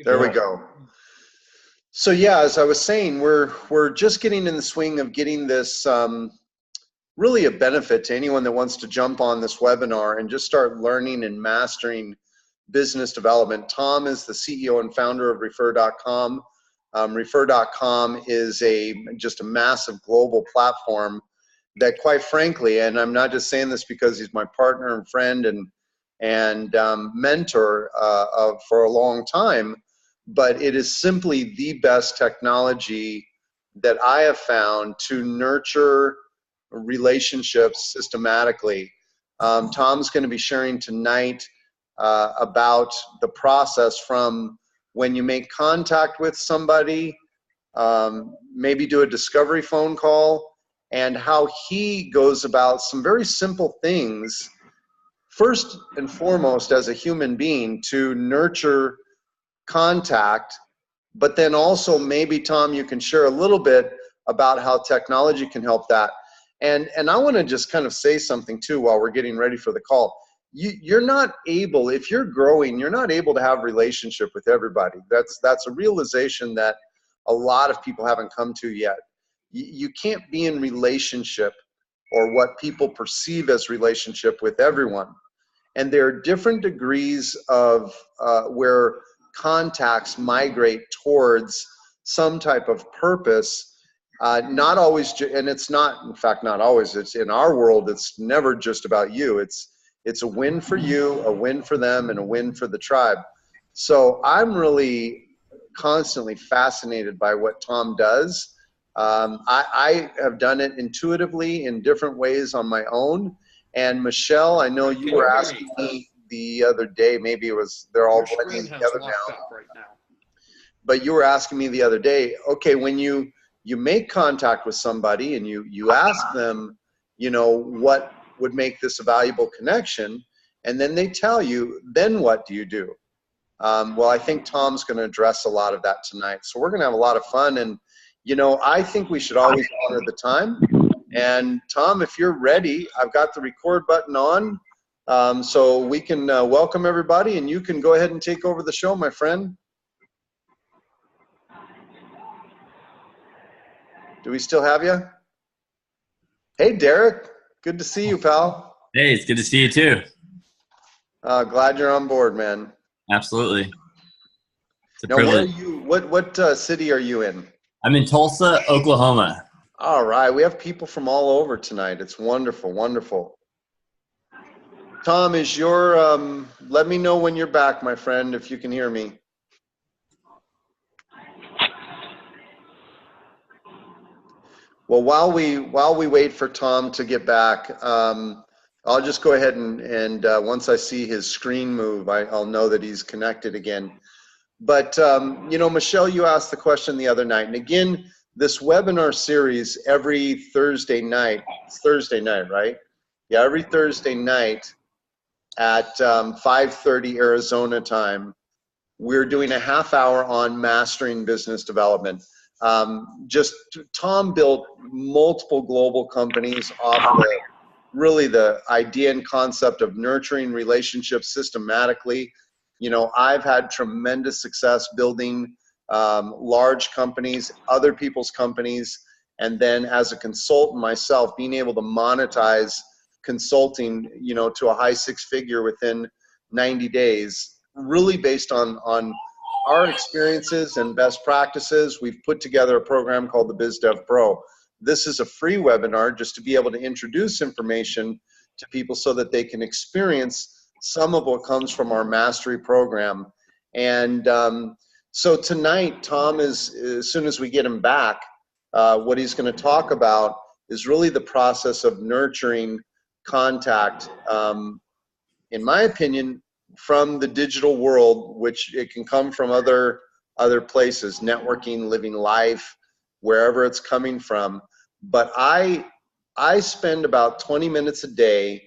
There we go. So yeah, as I was saying, we're just getting in the swing of getting this really a benefit to anyone that wants to jump on this webinar and just start learning and mastering business development. Tom is the CEO and founder of Refer.com. Refer.com is just a massive global platform that, quite frankly, and I'm not just saying this because he's my partner and friend and mentor for a long time, but it is simply the best technology that I have found to nurture relationships systematically. Tom's going to be sharing tonight about the process from when you make contact with somebody, maybe do a discovery phone call, and how he goes about some very simple things, first and foremost as a human being, to nurture contact, but then also maybe, Tom, you can share a little bit about how technology can help that. And I want to just kind of say something too while we're getting ready for the call. You're not able, if you're growing, you're not able to have relationship with everybody. That's a realization that a lot of people haven't come to yet. You can't be in relationship or what people perceive as relationship with everyone. And there are different degrees of where contacts migrate towards some type of purpose. Not always, and it's not, in fact, not always. It's in our world, it's never just about you. It's a win for you, a win for them, and a win for the tribe. So I'm really constantly fascinated by what Tom does. I have done it intuitively in different ways on my own. And Michelle, I know you were asking me the other day, maybe it was, they're all blending together now. But you were asking me the other day, okay, when you make contact with somebody and you ask them, you know, what would make this a valuable connection, and then they tell you, then what do you do? Well, I think Tom's going to address a lot of that tonight. So we're going to have a lot of fun. And, you know, I think we should always honor the time. And Tom, if you're ready, I've got the record button on. So we can welcome everybody, and you can go ahead and take over the show, my friend. Do we still have you? Hey, Derek. Good to see you, pal. Hey, it's good to see you too. Glad you're on board, man. Absolutely. It's a now, privilege. where are you? What city are you in? I'm in Tulsa, Oklahoma. All right. We have people from all over tonight. It's wonderful, wonderful. Tom, is your, let me know when you're back, my friend, if you can hear me. Well, while we wait for Tom to get back, I'll just go ahead and once I see his screen move, I'll know that he's connected again. But, you know, Michelle, you asked the question the other night. And again, this webinar series every Thursday night, it's Thursday night, right? Yeah, every Thursday night at 5:30 Arizona time, we're doing a half hour on mastering business development. Tom built multiple global companies off really the idea and concept of nurturing relationships systematically. You know, I've had tremendous success building large companies, other people's companies, and then as a consultant myself, being able to monetize consulting, you know, to a high six-figure within 90 days, really based on our experiences and best practices. We've put together a program called the BizDev Pro. This is a free webinar just to be able to introduce information to people so that they can experience some of what comes from our mastery program. And so tonight, Tom is, as soon as we get him back, what he's going to talk about is really the process of nurturing contact, in my opinion, from the digital world, which it can come from other places, networking, living life, wherever it's coming from. But I spend about 20 minutes a day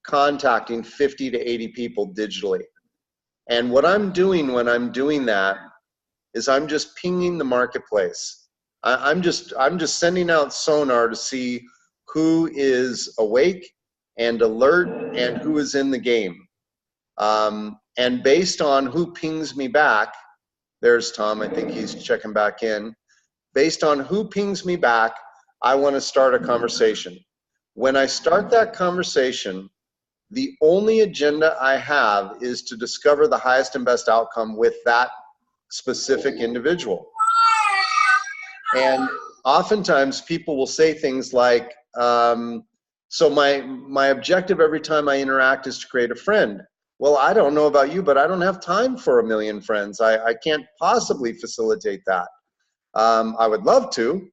contacting 50 to 80 people digitally. And what I'm doing when I'm doing that is I'm just pinging the marketplace. I'm just sending out sonar to see who is awake and alert and who is in the game. And based on who pings me back, there's Tom, I think he's checking back in. Based on who pings me back, I want to start a conversation. When I start that conversation, the only agenda I have is to discover the highest and best outcome with that specific individual. And oftentimes people will say things like, so my objective every time I interact is to create a friend. Well, I don't know about you, but I don't have time for 1 million friends. I can't possibly facilitate that. I would love to,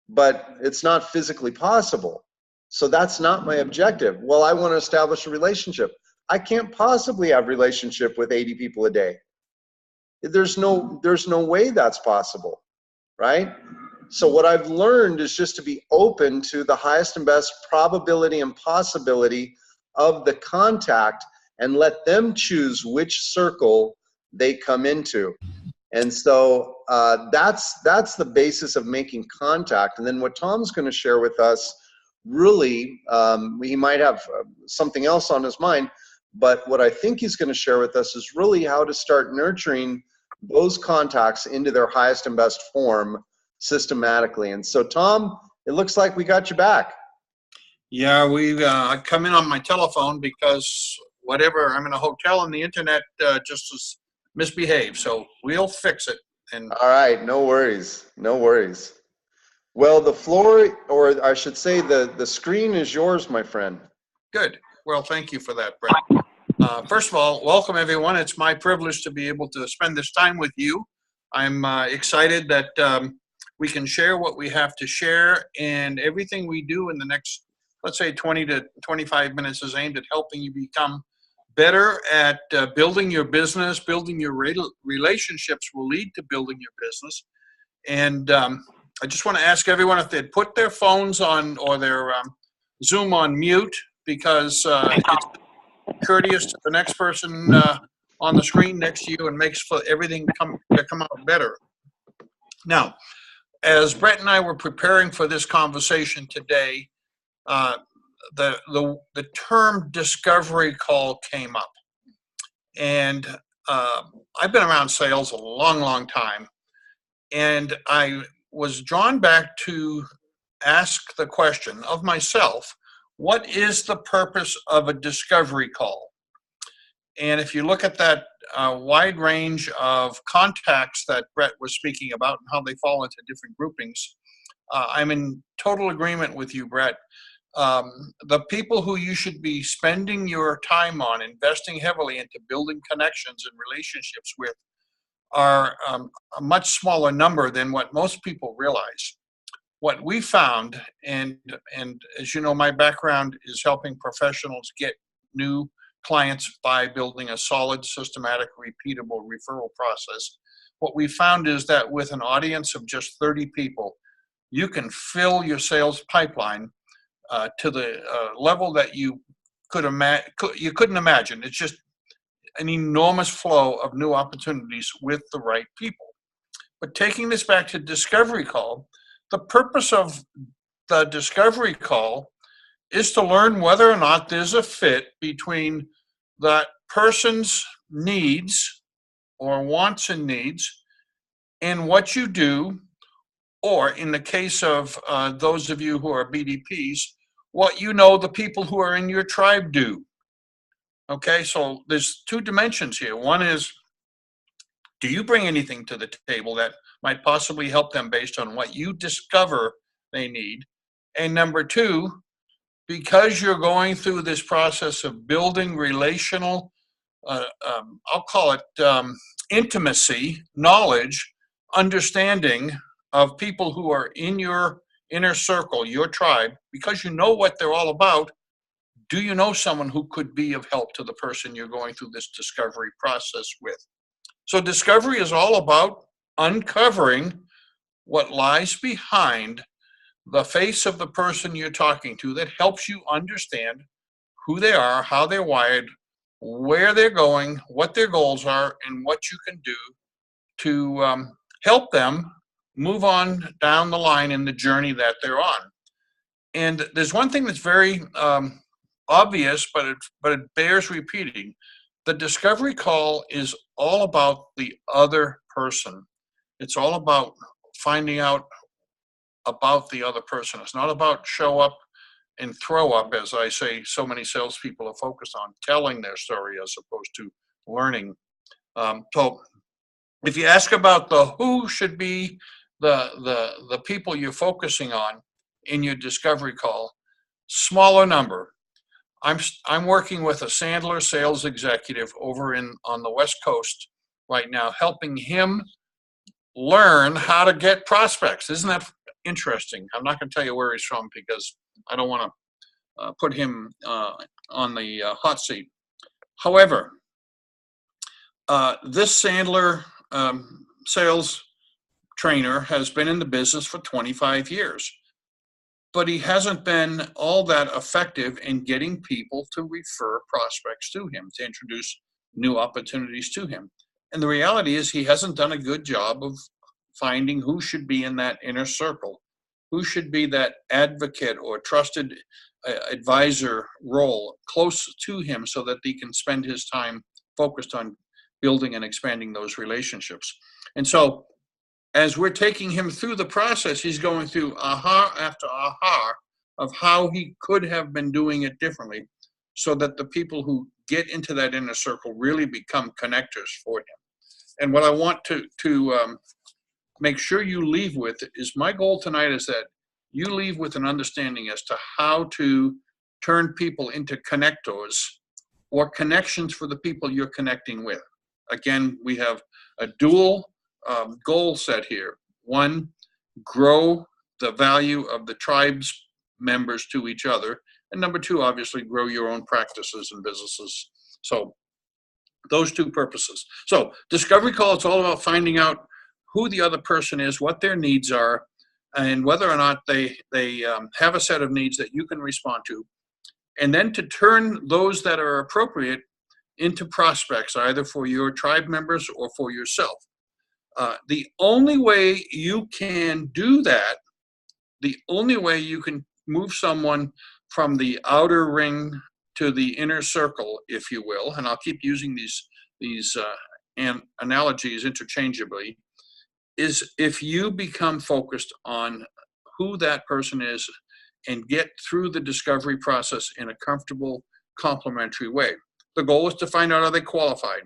but it's not physically possible. So that's not my objective. Well, I want to establish a relationship. I can't possibly have a relationship with 80 people a day. There's no way that's possible, right? So what I've learned is just to be open to the highest and best probability and possibility of the contact and let them choose which circle they come into. And so that's the basis of making contact. And then what Tom's going to share with us, really, he might have something else on his mind, but what I think he's going to share with us is really how to start nurturing those contacts into their highest and best form systematically. And so, Tom, it looks like we got you back. Yeah, I come in on my telephone because whatever, I'm in a hotel and the internet just is misbehaved. So we'll fix it. And all right, no worries, no worries. Well, the floor, or I should say the screen is yours, my friend. Good. Well, thank you for that, Brett. First of all, welcome everyone. It's my privilege to be able to spend this time with you. I'm excited that we can share what we have to share, and everything we do in the next, let's say 20 to 25 minutes is aimed at helping you become better at building your business. Building your relationships will lead to building your business. And I just want to ask everyone if they'd put their phones on or their Zoom on mute, because it's courteous to the next person on the screen next to you and makes for everything come out better. Now, as Brett and I were preparing for this conversation today, the term discovery call came up. And I've been around sales a long, long time. And I was drawn back to ask the question of myself, what is the purpose of a discovery call? And if you look at that wide range of contacts that Brett was speaking about and how they fall into different groupings, I'm in total agreement with you, Brett. The people who you should be spending your time on, investing heavily into building connections and relationships with, are a much smaller number than what most people realize. What we found, and as you know, my background is helping professionals get new clients by building a solid, systematic, repeatable referral process. What we found is that with an audience of just 30 people, you can fill your sales pipeline to the level that you couldn't imagine. It's just an enormous flow of new opportunities with the right people. But taking this back to discovery call, the purpose of the discovery call is to learn whether or not there's a fit between that person's needs or wants and needs and what you do, or in the case of those of you who are BDPs, what you know the people who are in your tribe do. Okay, so there's two dimensions here. One is, do you bring anything to the table that might possibly help them based on what you discover they need? And number two, because you're going through this process of building relational, I'll call it intimacy, knowledge, understanding of people who are in your inner circle, your tribe, because you know what they're all about, do you know someone who could be of help to the person you're going through this discovery process with? So discovery is all about uncovering what lies behind the face of the person you're talking to that helps you understand who they are, how they're wired, where they're going, what their goals are, and what you can do to help them move on down the line in the journey that they're on. And there's one thing that's very obvious, but it bears repeating. The discovery call is all about the other person. It's all about finding out about the other person. It's not about show up and throw up, as I say, so many salespeople are focused on telling their story as opposed to learning. So if you ask about the who should be the people you're focusing on in your discovery call, smaller number. I'm working with a Sandler sales executive over on the West Coast right now, helping him learn how to get prospects. Isn't that interesting? I'm not going to tell you where he's from because I don't want to put him on the hot seat. However, this Sandler sales trainer has been in the business for 25 years, but he hasn't been all that effective in getting people to refer prospects to him, to introduce new opportunities to him. And the reality is he hasn't done a good job of finding who should be in that inner circle, who should be that advocate or trusted advisor role close to him so that he can spend his time focused on building and expanding those relationships. And so as we're taking him through the process, he's going through aha after aha of how he could have been doing it differently so that the people who get into that inner circle really become connectors for him. And what I want to make sure you leave with is my goal tonight is that you leave with an understanding as to how to turn people into connectors or connections for the people you're connecting with. Again, we have a dual goal set here. One, grow the value of the tribe's members to each other. And number two, obviously, grow your own practices and businesses. So those two purposes. So discovery call, it's all about finding out who the other person is, what their needs are, and whether or not they have a set of needs that you can respond to. And then to turn those that are appropriate into prospects, either for your tribe members or for yourself. The only way you can do that, the only way you can move someone from the outer ring to the inner circle, if you will, and I'll keep using these analogies interchangeably, is if you become focused on who that person is and get through the discovery process in a comfortable, complimentary way. The goal is to find out, are they qualified?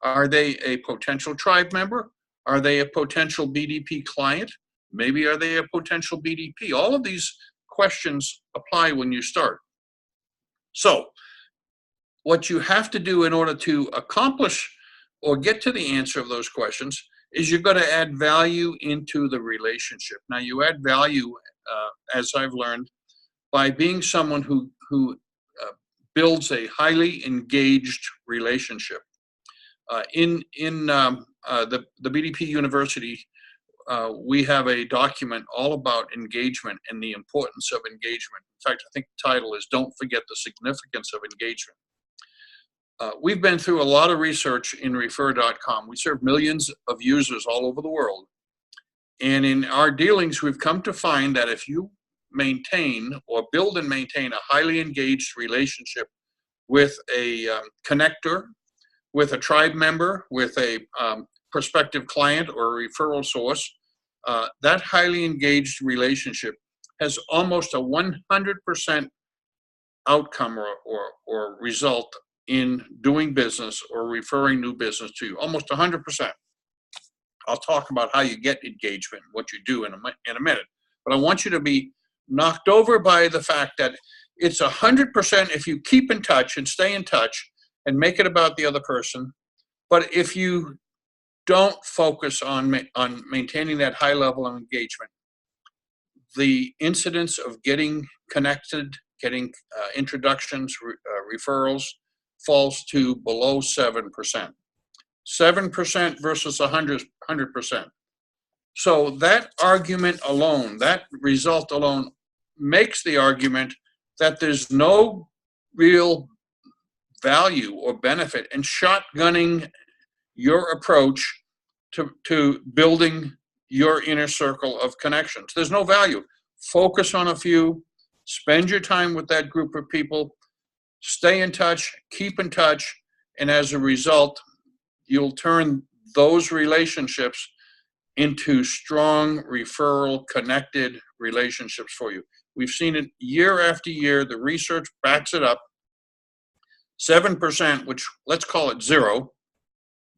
Are they a potential tribe member? Are they a potential BDP client? Maybe are they a potential BDP? All of these questions apply when you start. So what you have to do in order to accomplish or get to the answer of those questions is you're going to add value into the relationship. Now you add value, as I've learned, by being someone who builds a highly engaged relationship. In the BDP University, we have a document all about engagement and the importance of engagement. In fact, I think the title is Don't Forget the Significance of Engagement. We've been through a lot of research in refer.com. We serve millions of users all over the world. And in our dealings, we've come to find that if you maintain or build and maintain a highly engaged relationship with a connector, with a tribe member, with a prospective client or a referral source, that highly engaged relationship has almost a 100% outcome or result in doing business or referring new business to you, almost 100%. I'll talk about how you get engagement, what you do in a minute. But I want you to be knocked over by the fact that it's 100% if you keep in touch and stay in touch and make it about the other person. But if you don't focus on maintaining that high level of engagement, the incidence of getting connected, getting introductions, referrals, falls to below 7%. 7% versus 100%. So that argument alone, that result alone, makes the argument that there's no real value or benefit in shotgunning your approach to building your inner circle of connections. There's no value. Focus on a few, spend your time with that group of people, stay in touch, keep in touch, And as a result, you'll turn those relationships into strong referral connected relationships for you. We've seen it year after year. The research backs it up. 7%, which let's call it zero,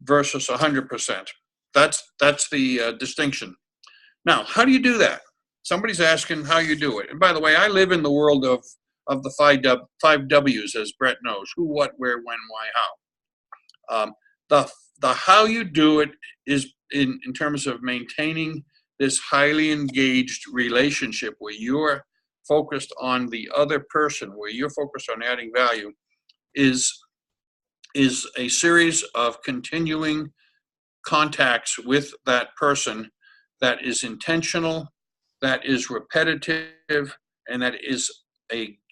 versus 100%. That's the distinction. Now, how do you do that? Somebody's asking how you do it. And by the way, I live in the world of the five W's, as Brett knows: who, what, where, when, why, how. The how you do it is in terms of maintaining this highly engaged relationship where you're focused on the other person, where you're focused on adding value, is a series of continuing contacts with that person that is intentional, that is repetitive, and that is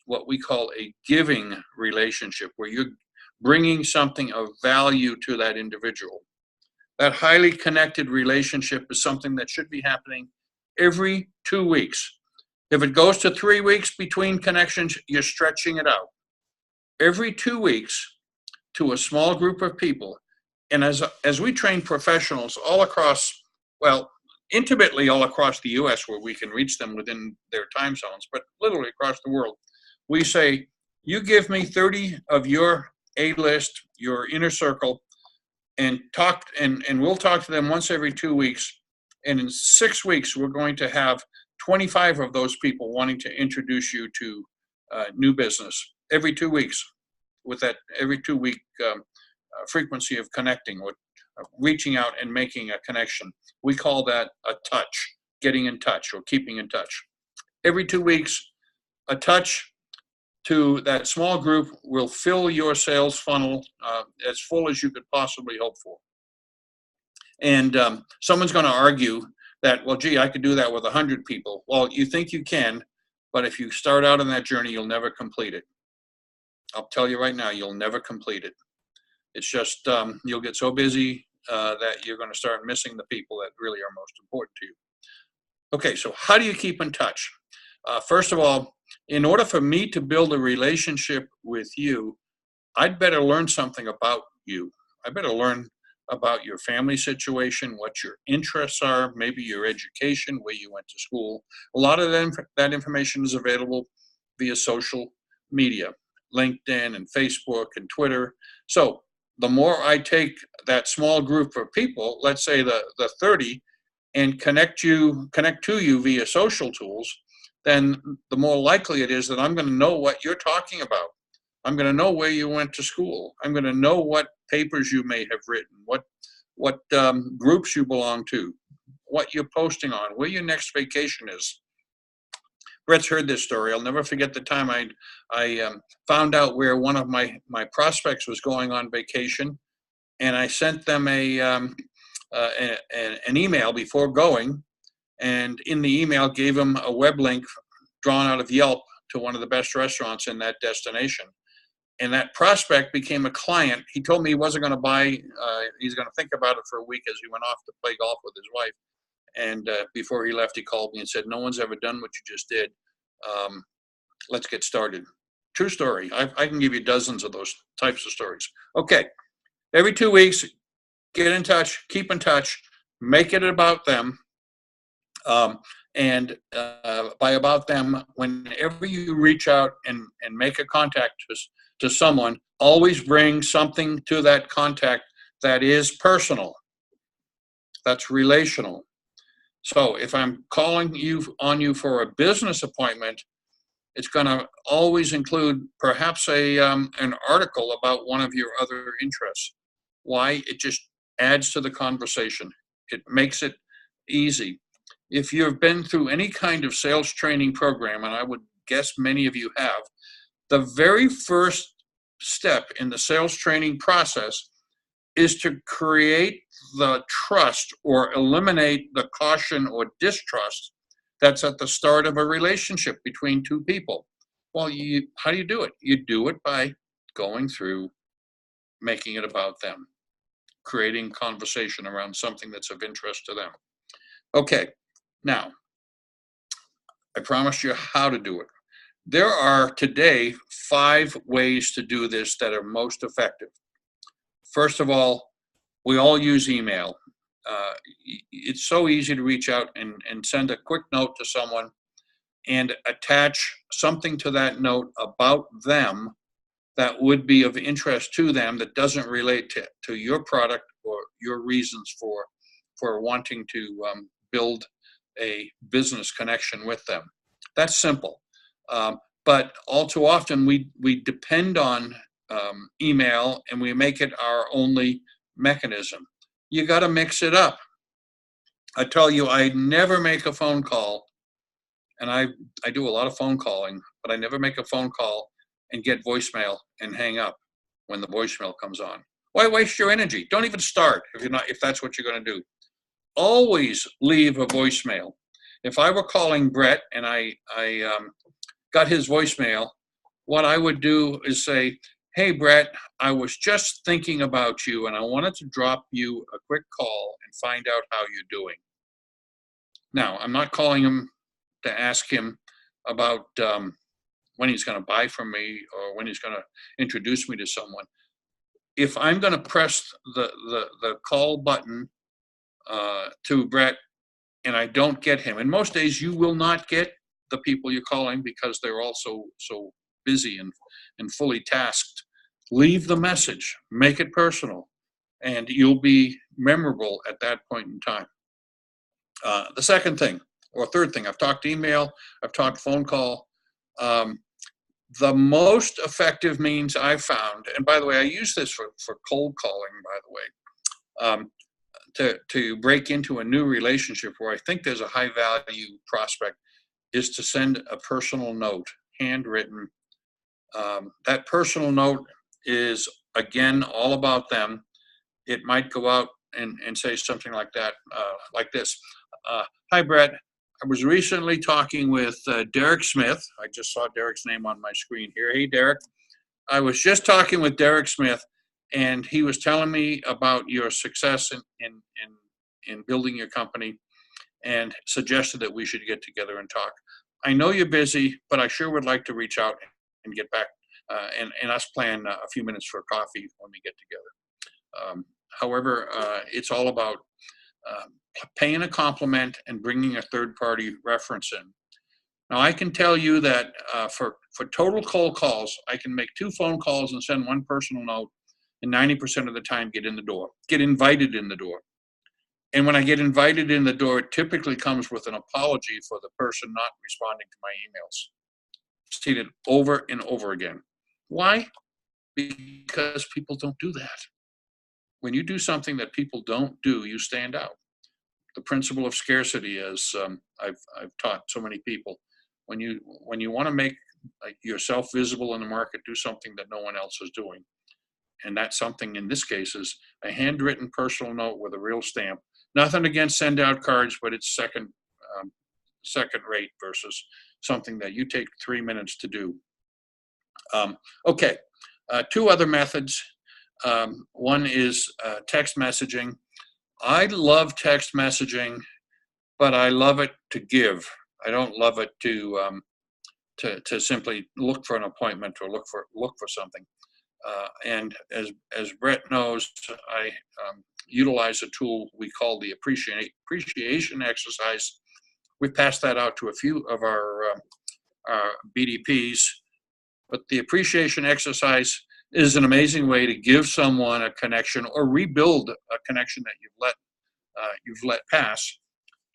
what we call a giving relationship, where you're bringing something of value to that individual. That highly connected relationship is something that should be happening every 2 weeks. If it goes to 3 weeks between connections, you're stretching it out. Every 2 weeks to a small group of people. And as we train professionals all across, well, intimately all across the US, where we can reach them within their time zones, but literally across the world, we say, you give me 30 of your A-list, your inner circle, and we'll talk to them once every 2 weeks. And in 6 weeks, we're going to have 25 of those people wanting to introduce you to new business every 2 weeks, with that every 2 week frequency of connecting, with reaching out and making a connection. We call that a touch, getting in touch or keeping in touch. Every 2 weeks, a touch to that small group will fill your sales funnel as full as you could possibly hope for. And someone's going to argue that, well, gee, I could do that with 100 people. Well, you think you can, but if you start out on that journey, you'll never complete it. I'll tell you right now, you'll never complete it. It's just you'll get so busy that you're going to start missing the people that really are most important to you. Okay, so how do you keep in touch? First of all, in order for me to build a relationship with you, I'd better learn something about you. I better learn about your family situation, what your interests are, maybe your education, where you went to school. A lot of that information is available via social media, LinkedIn and Facebook and Twitter. So the more I take that small group of people, let's say the 30, and connect to you via social tools, then the more likely it is that I'm going to know what you're talking about. I'm going to know where you went to school. I'm going to know what papers you may have written, what groups you belong to, what you're posting on, where your next vacation is. Brett's heard this story. I'll never forget the time I found out where one of my prospects was going on vacation, and I sent them an email before going, and in the email gave them a web link drawn out of Yelp to one of the best restaurants in that destination. And that prospect became a client. He told me he wasn't going to buy, he's going to think about it for a week as he went off to play golf with his wife. And before he left, he called me and said, no one's ever done what you just did. Let's get started. True story. I can give you dozens of those types of stories. Okay. Every 2 weeks, get in touch, keep in touch, make it about them. And by about them, whenever you reach out and make a contact to someone, always bring something to that contact that is personal, that's relational. So if I'm calling on you for a business appointment, it's going to always include perhaps an article about one of your other interests. Why? It just adds to the conversation. It makes it easy. If you've been through any kind of sales training program, and I would guess many of you have, the very first step in the sales training process is to create the trust or eliminate the caution or distrust that's at the start of a relationship between two people. Well, how do you do it? You do it by going through making it about them, creating conversation around something that's of interest to them. Okay, now, I promised you how to do it. There are today 5 ways to do this that are most effective. First of all, we all use email. It's so easy to reach out and send a quick note to someone and attach something to that note about them that would be of interest to them that doesn't relate to your product or your reasons for wanting to build a business connection with them. That's simple. But all too often we depend on email and we make it our only mechanism. You got to mix it up. I tell you, I never make a phone call, and I do a lot of phone calling, but I never make a phone call and get voicemail and hang up when the voicemail comes on. Why waste your energy? Don't even start if that's what you're going to do. Always leave a voicemail. If I were calling Brett and I got his voicemail, what I would do is say, "Hey Brett, I was just thinking about you and I wanted to drop you a quick call and find out how you're doing." Now, I'm not calling him to ask him about when he's going to buy from me or when he's going to introduce me to someone. If I'm going to press the call button to Brett and I don't get him, and most days you will not get the people you're calling because they're all so busy and fully tasked, leave the message, make it personal, and you'll be memorable at that point in time. The second thing, or third thing, I've talked email, I've talked phone call. The most effective means I've found, and by the way, I use this for cold calling, by the way, to break into a new relationship where I think there's a high value prospect, is to send a personal note, handwritten. That personal note is, again, all about them. It might go out and say something like that, like this. Hi, Brett. I was recently talking with Derek Smith. I just saw Derek's name on my screen here. Hey, Derek. I was just talking with Derek Smith, and he was telling me about your success in building your company and suggested that we should get together and talk. I know you're busy, but I sure would like to reach out and get back and us plan a few minutes for coffee when we get together. However, it's all about paying a compliment and bringing a third-party reference in. Now, I can tell you that for total cold calls, I can make 2 phone calls and send 1 personal note, and 90% of the time get in the door, get invited in the door. And when I get invited in the door, it typically comes with an apology for the person not responding to my emails. Seen it over and over again. Why? Because people don't do that. When you do something that people don't do, you stand out. The principle of scarcity, as I've taught so many people, when you want to make yourself visible in the market, do something that no one else is doing. And that something in this case is a handwritten personal note with a real stamp. Nothing against send out cards, but it's second rate versus something that you take 3 minutes to do. Okay, 2 other methods. One is text messaging. I love text messaging, but I love it to give. I don't love it to simply look for an appointment or look for something. And as Brett knows, I utilize a tool we call the appreciation exercise. We passed that out to a few of our BDPs, but the appreciation exercise is an amazing way to give someone a connection or rebuild a connection that you've let pass.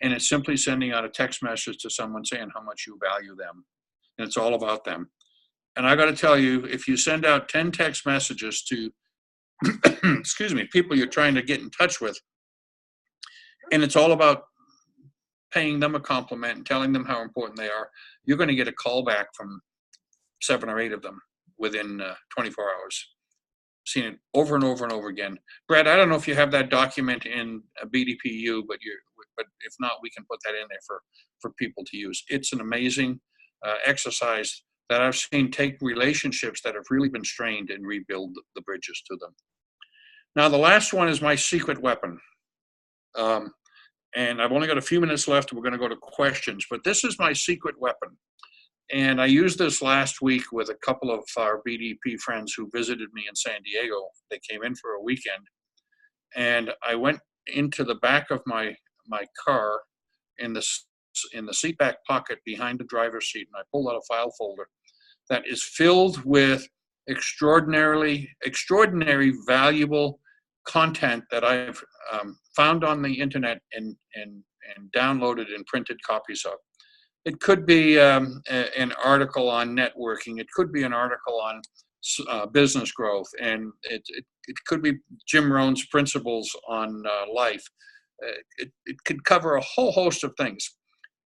And it's simply sending out a text message to someone saying how much you value them. And it's all about them. And I got to tell you, if you send out 10 text messages to, excuse me, people you're trying to get in touch with, and it's all about paying them a compliment and telling them how important they are, you're going to get a call back from 7 or 8 of them within 24 hours. Seen it over and over and over again. Brett, I don't know if you have that document in a BDPU, but if not, we can put that in there for people to use. It's an amazing exercise that I've seen take relationships that have really been strained and rebuild the bridges to them. Now, the last one is my secret weapon. And I've only got a few minutes left. We're going to go to questions, but this is my secret weapon. And I used this last week with a couple of our BDP friends who visited me in San Diego. They came in for a weekend, and I went into the back of my car in the seat back pocket behind the driver's seat, and I pulled out a file folder that is filled with extraordinary valuable content that I've found on the internet and downloaded and printed copies of. It could be an article on networking. It could be an article on business growth, and it could be Jim Rohn's principles on life. It could cover a whole host of things.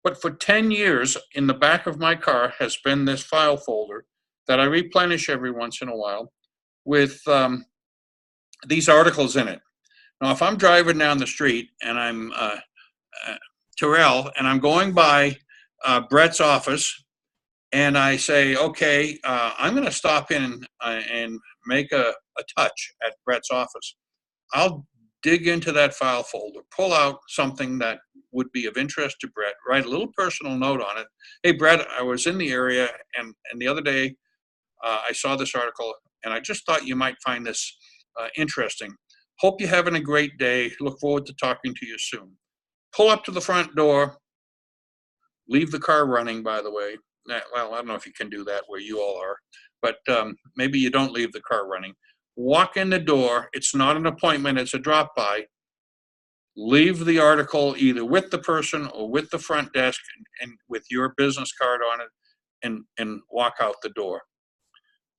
But for 10 years, in the back of my car has been this file folder that I replenish every once in a while with these articles in it. Now, if I'm driving down the street and I'm Terrell, and I'm going by Brett's office, and I say, okay, I'm going to stop in and make a touch at Brett's office. I'll dig into that file folder, pull out something that would be of interest to Brett, write a little personal note on it. Hey, Brett, I was in the area, and the other day I saw this article, and I just thought you might find this interesting. Hope you're having a great day. Look forward to talking to you soon. Pull up to the front door, leave the car running, by the way. Well, I don't know if you can do that where you all are, but maybe you don't leave the car running. Walk in the door. It's not an appointment. It's a drop-by. Leave the article either with the person or with the front desk and with your business card on it, and walk out the door.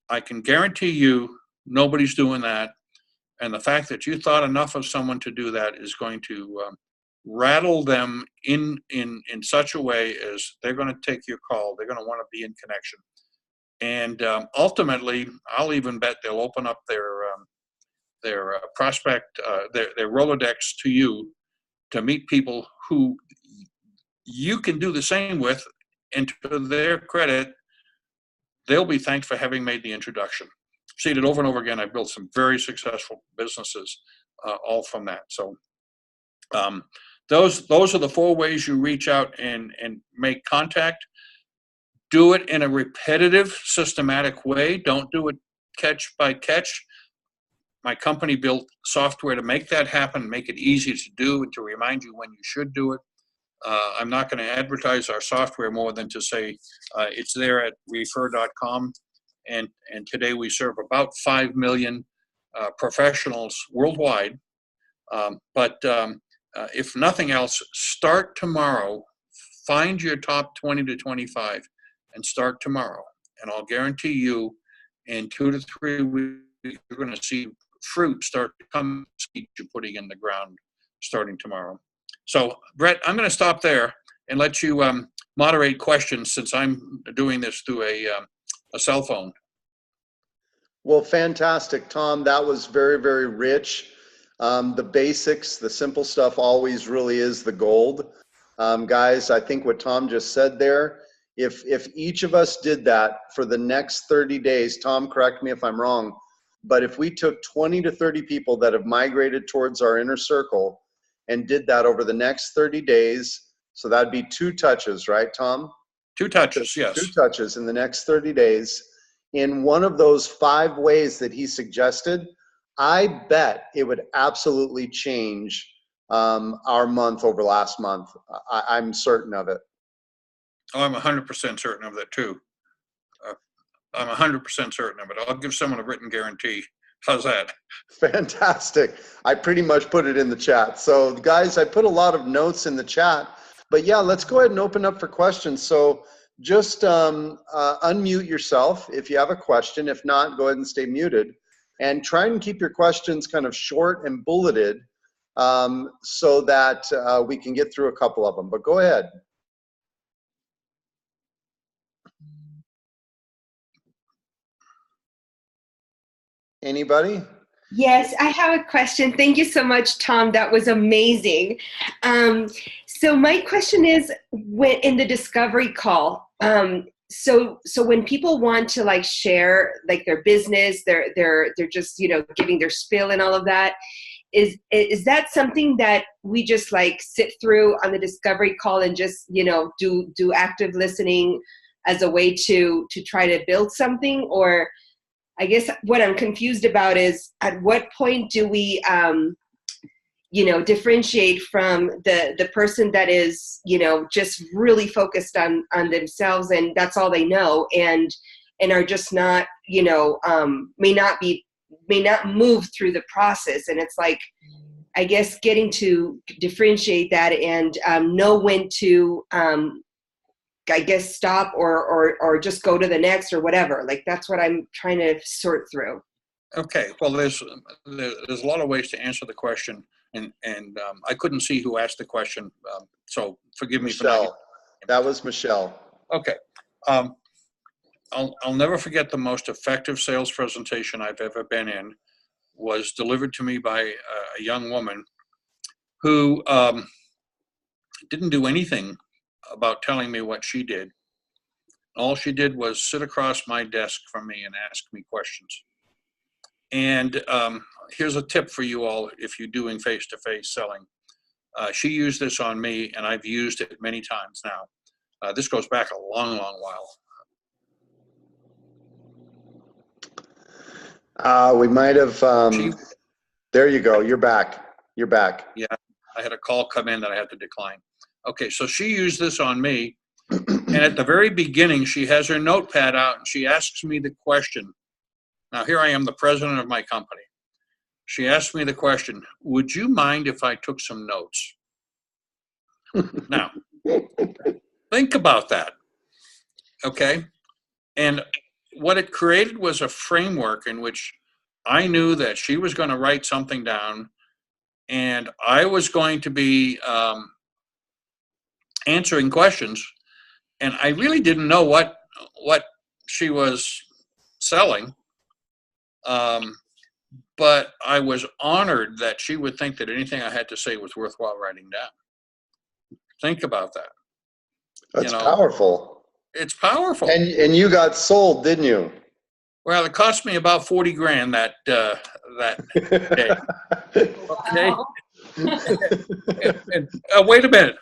I can guarantee you nobody's doing that. And the fact that you thought enough of someone to do that is going to rattle them in such a way as they're going to take your call. They're going to want to be in connection. And ultimately, I'll even bet they'll open up their prospect, their Rolodex to you to meet people who you can do the same with. And to their credit, they'll be thanked for having made the introduction. I've seen it over and over again. I've built some very successful businesses all from that. So those are the 4 ways you reach out and make contact. Do it in a repetitive, systematic way. Don't do it catch by catch. My company built software to make that happen, make it easy to do, and to remind you when you should do it. I'm not going to advertise our software more than to say it's there at refer.com. And today we serve about 5 million professionals worldwide. But if nothing else, start tomorrow. Find your top 20 to 25 and start tomorrow. And I'll guarantee you in 2 to 3 weeks, you're going to see fruit start to come, seeds you're putting in the ground starting tomorrow. So, Brett, I'm going to stop there and let you moderate questions since I'm doing this through a cell phone. Well, fantastic, Tom. That was very, very rich. The basics, the simple stuff always really is the gold. Guys, I think what Tom just said there, if each of us did that for the next 30 days, Tom, correct me if I'm wrong, but if we took 20 to 30 people that have migrated towards our inner circle and did that over the next 30 days, so that'd be 2 touches, right, Tom? 2 touches, yes. 2 touches in the next 30 days. In one of those 5 ways that he suggested, I bet it would absolutely change our month over last month. I'm certain of it. Oh, I'm 100% certain of that too. I'm 100% certain of it. I'll give someone a written guarantee. How's that? Fantastic. I pretty much put it in the chat. So guys, I put a lot of notes in the chat, but yeah, let's go ahead and open up for questions. So just unmute yourself if you have a question. If not, go ahead and stay muted. And try and keep your questions kind of short and bulleted so that we can get through a couple of them. But go ahead. Anybody? Yes, I have a question. Thank you so much, Tom. That was amazing. So my question is, when in the discovery call, so when people want to like share like their business, they're just, you know, giving their spiel and all of that, is that something that we just like sit through on the discovery call and just, you know, do active listening as a way to try to build something? Or I guess what I'm confused about is, at what point do we, differentiate from the person that is, just really focused on themselves, and that's all they know, and are just not, may not move through the process. And it's like, I guess, getting to differentiate that and know when to, I guess, stop or just go to the next or whatever. Like, that's what I'm trying to sort through. Okay, well, there's a lot of ways to answer the question, and I couldn't see who asked the question, so forgive me for not. Michelle. That was Michelle. Okay, I'll never forget the most effective sales presentation I've ever been in was delivered to me by a young woman who didn't do anything about telling me what she did. All she did was sit across my desk from me and ask me questions. And here's a tip for you all if you're doing face-to-face selling. She used this on me, and I've used it many times now. This goes back a long, long while. We might have, there you go. You're back. You're back. Yeah, I had a call come in that I had to decline. Okay, so she used this on me. And at the very beginning, she has her notepad out and she asks me the question. Now, here I am, the president of my company. She asked me the question, would you mind if I took some notes? Now, think about that, okay? And what it created was a framework in which I knew that she was going to write something down, and I was going to be answering questions, and I really didn't know what she was selling, but I was honored that she would think that anything I had to say was worthwhile writing down. Think about that. That's powerful. It's powerful. And you got sold, didn't you? Well, it cost me about 40 grand that day. Okay. And wait a minute.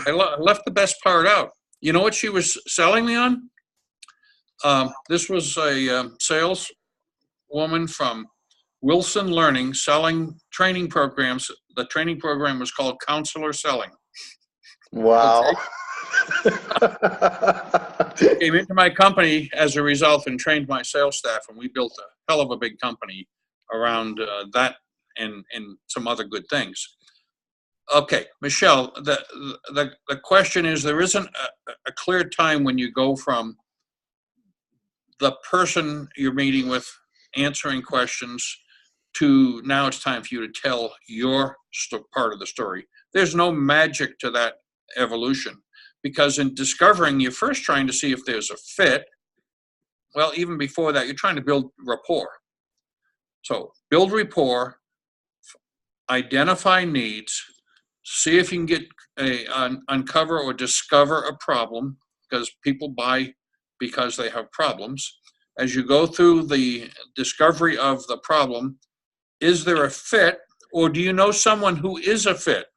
I left the best part out. You know what she was selling me on? This was a sales woman from Wilson Learning selling training programs. The training program was called Counselor Selling. Wow. Okay. Came into my company as a result and trained my sales staff, and we built a hell of a big company around that and some other good things. Okay, Michelle, the question is, there isn't a clear time when you go from the person you're meeting with answering questions to now it's time for you to tell your part of the story. There's no magic to that evolution, because in discovering, you're first trying to see if there's a fit. Well, even before that, you're trying to build rapport. So build rapport, identify needs, see if you can get uncover or discover a problem, because people buy because they have problems. As you go through the discovery of the problem, is there a fit, or do you know someone who is a fit?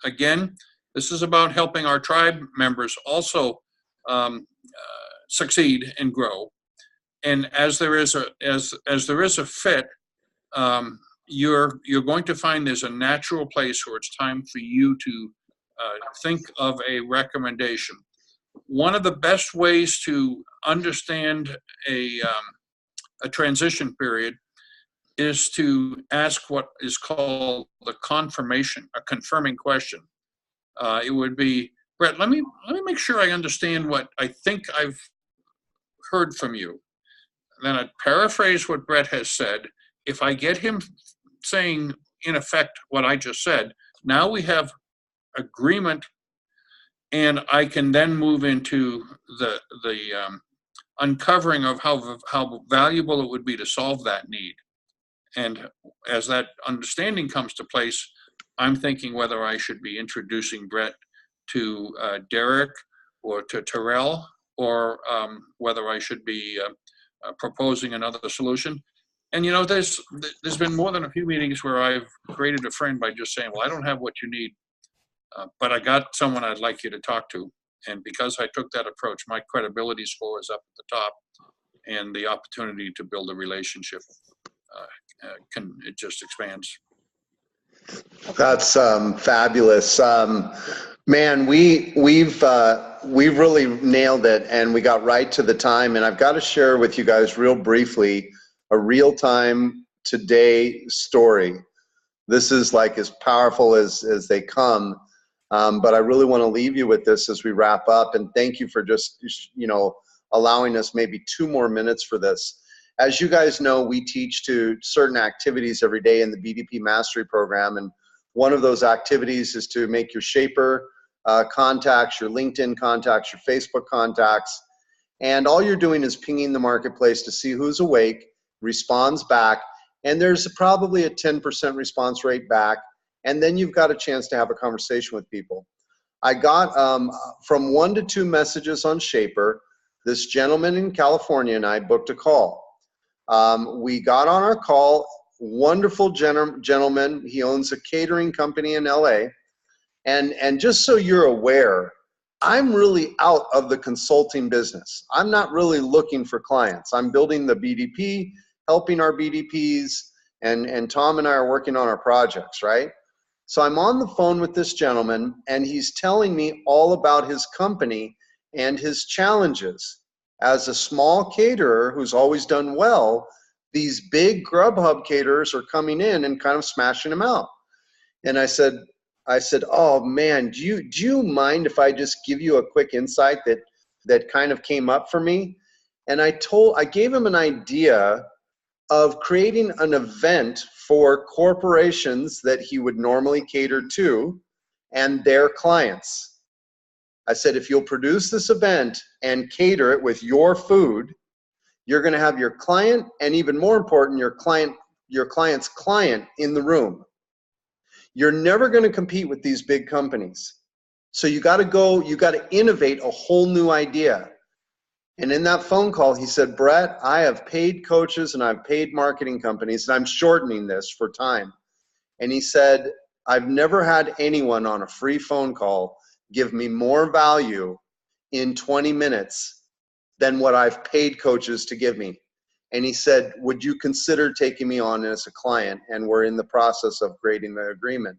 Again, this is about helping our tribe members also succeed and grow. And as there is a fit, you're going to find there's a natural place where it's time for you to think of a recommendation. One of the best ways to understand a transition period is to ask what is called the confirming question. It would be, Brett, let me make sure I understand what I think I've heard from you. Then I'd paraphrase what Brett has said. If I get him saying, in effect, what I just said, now we have agreement, and I can then move into the uncovering of how valuable it would be to solve that need. And as that understanding comes to place, I'm thinking whether I should be introducing Brett to Derek or to Terrell, or whether I should be proposing another solution. And there's been more than a few meetings where I've created a friend by just saying, well, I don't have what you need, but I got someone I'd like you to talk to. And because I took that approach, my credibility score is up at the top, and the opportunity to build a relationship it just expands. That's fabulous. Man, we've really nailed it, and we got right to the time. And I've got to share with you guys real briefly a real-time today story. This is like as powerful as they come. But I really want to leave you with this as we wrap up. And thank you for just, allowing us maybe 2 more minutes for this. As you guys know, we teach to certain activities every day in the BDP Mastery program. And one of those activities is to make your Shaper contacts, your LinkedIn contacts, your Facebook contacts. And all you're doing is pinging the marketplace to see who's awake, responds back. And there's probably a 10% response rate back. And then you've got a chance to have a conversation with people. I got from 1 to 2 messages on Shaper. This gentleman in California and I booked a call. We got on our call, wonderful gentleman. He owns a catering company in LA. And just so you're aware, I'm really out of the consulting business. I'm not really looking for clients. I'm building the BDP, helping our BDPs, and Tom and I are working on our projects, right? So I'm on the phone with this gentleman, and he's telling me all about his company and his challenges. As a small caterer who's always done well, these big Grubhub caterers are coming in and kind of smashing them out. And I said, oh man, do you mind if I just give you a quick insight that kind of came up for me? And I gave him an idea of creating an event for corporations that he would normally cater to and their clients. I said, if you'll produce this event and cater it with your food, you're going to have your client, and even more important, your client's client in the room. You're never going to compete with these big companies. So you got to innovate a whole new idea. And in that phone call, he said, Brett, I have paid coaches and I've paid marketing companies, and I'm shortening this for time. And he said, I've never had anyone on a free phone call give me more value in 20 minutes than what I've paid coaches to give me. And he said, would you consider taking me on as a client? And we're in the process of creating the agreement.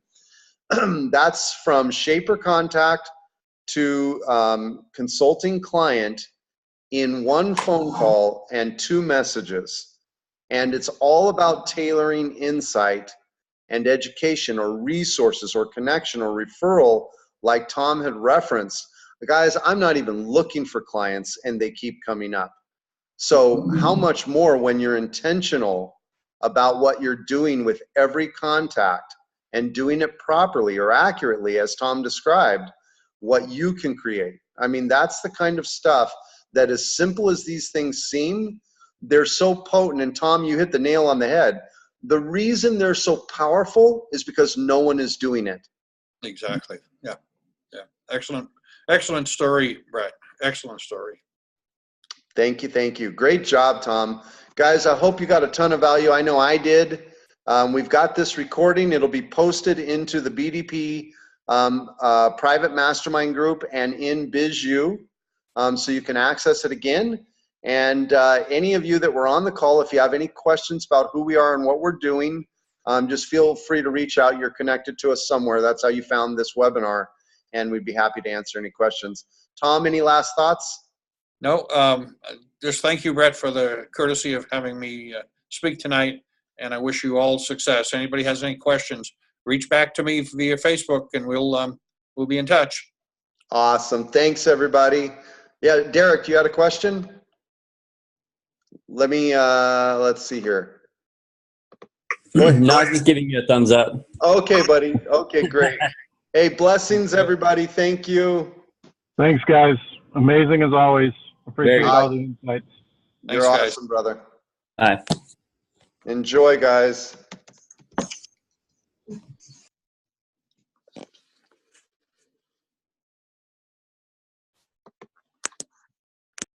That's from Shaper contact to consulting client in 1 phone call and 2 messages. And it's all about tailoring insight and education or resources or connection or referral, like Tom had referenced. Guys, I'm not even looking for clients and they keep coming up. So how much more when you're intentional about what you're doing with every contact and doing it properly or accurately, as Tom described, what you can create. I mean, that's the kind of stuff that, as simple as these things seem, they're so potent. And Tom, you hit the nail on the head. The reason they're so powerful is because no one is doing it. Exactly. Yeah. Excellent story, Brett. Excellent story. Thank you. Great job, Tom. Guys, I hope you got a ton of value. I know I did. We've got this recording. It'll be posted into the BDP private mastermind group and in BizU, so you can access it again. And any of you that were on the call, if you have any questions about who we are and what we're doing, just feel free to reach out. You're connected to us somewhere. That's how you found this webinar, and we'd be happy to answer any questions. Tom, any last thoughts? No, just thank you, Brett, for the courtesy of having me speak tonight, and I wish you all success. Anybody has any questions, reach back to me via Facebook, and we'll be in touch. Awesome. Thanks, everybody. Yeah, Derek, you had a question? Let me, let's see here. No, I was just giving you a thumbs up. Okay, buddy. Okay, great. Hey, blessings, everybody. Thank you. Thanks, guys. Amazing as always. Appreciate Very all the insights. You're Thanks, guys. awesome, brother. Bye. Enjoy, guys.